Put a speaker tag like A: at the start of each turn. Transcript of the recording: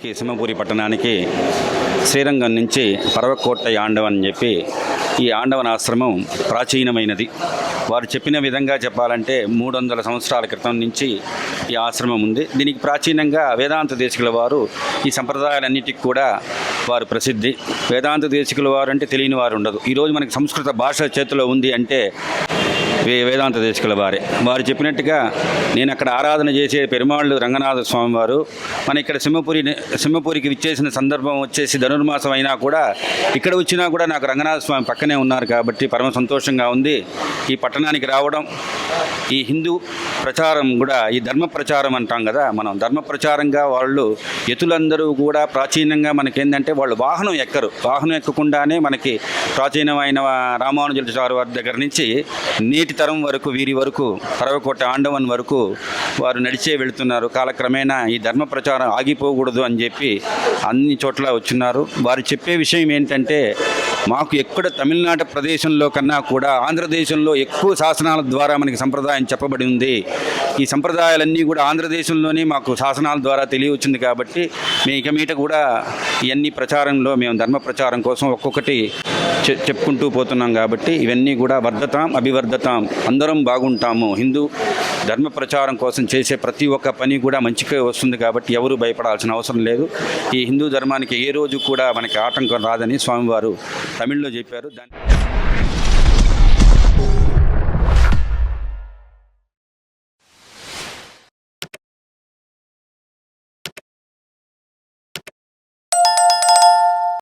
A: జిల్లాకి సింహపురి పట్టణానికి శ్రీరంగం నుంచి పరవకోట ఆండవన్ అని చెప్పి ఈ ఆండవన్ ఆశ్రమం ప్రాచీనమైనది. వారు చెప్పిన విధంగా చెప్పాలంటే 300 సంవత్సరాల క్రితం నుంచి ఈ ఆశ్రమం ఉంది. దీనికి ప్రాచీనంగా వేదాంత దేశికుల వారు ఈ సంప్రదాయాలన్నిటికీ కూడా వారు ప్రసిద్ధి. వేదాంత దేశికుల వారు అంటే తెలియని వారు ఉండదు. ఈరోజు మనకి సంస్కృత భాష చేతిలో ఉంది అంటే వేదాంత దేశికుల వారే. వారు చెప్పినట్టుగా నేను అక్కడ ఆరాధన చేసే పెరుమాళ్ళు రంగనాథ స్వామి వారు మన ఇక్కడ సింహపురికి విచ్చేసిన సందర్భం వచ్చేసి ధనుర్మాసం అయినా కూడా ఇక్కడ వచ్చినా కూడా నాకు రంగనాథ స్వామి పక్కనే ఉన్నారు కాబట్టి పరమ సంతోషంగా ఉంది. ఈ పట్టణానికి రావడం, ఈ హిందూ ప్రచారం కూడా, ఈ ధర్మ ప్రచారం అంటాం కదా, మనం ధర్మ ప్రచారంగా వాళ్ళు యతులందరూ కూడా ప్రాచీనంగా మనకేంటంటే వాళ్ళు వాహనం ఎక్కరు. వాహనం ఎక్కకుండానే మనకి ప్రాచీనమైన రామానుజాచార్య వారి దగ్గర నుంచి నేటి తరం వరకు వీరి వరకు పరవకోట ఆండవన్ వరకు వారు నడిచే వెళుతున్నారు. కాలక్రమేణా ఈ ధర్మ ప్రచారం ఆగిపోకూడదు అని చెప్పి అన్ని చోట్ల వచ్చున్నారు. వారు చెప్పే విషయం ఏంటంటే మాకు ఎక్కడ తమిళనాడు ప్రదేశంలో కన్నా కూడా ఆంధ్రదేశంలో ఎక్కువ శాసనాల ద్వారా మనకి సంప్రదాయం చెప్పబడి ఉంది. ఈ సంప్రదాయాలన్నీ కూడా ఆంధ్రదేశంలోనే మాకు శాసనాల ద్వారా తెలియవచ్చింది కాబట్టి ఇక మీట కూడా ఇవన్నీ ప్రచారంలో మేము ధర్మ ప్రచారం కోసం ఒక్కొక్కటి చెప్పుకుంటూ పోతున్నాం. కాబట్టి ఇవన్నీ కూడా వర్ధతాం అభివర్ధతాం, అందరం బాగుంటాము. హిందూ ధర్మ ప్రచారం కోసం చేసే ప్రతి ఒక్క పని కూడా మంచిగా వస్తుంది కాబట్టి ఎవరు భయపడాల్సిన అవసరం లేదు. ఈ హిందూ ధర్మానికి ఏ రోజు కూడా మనకి ఆటంకం రాదని స్వామివారు తమిళ్లో చెప్పారు.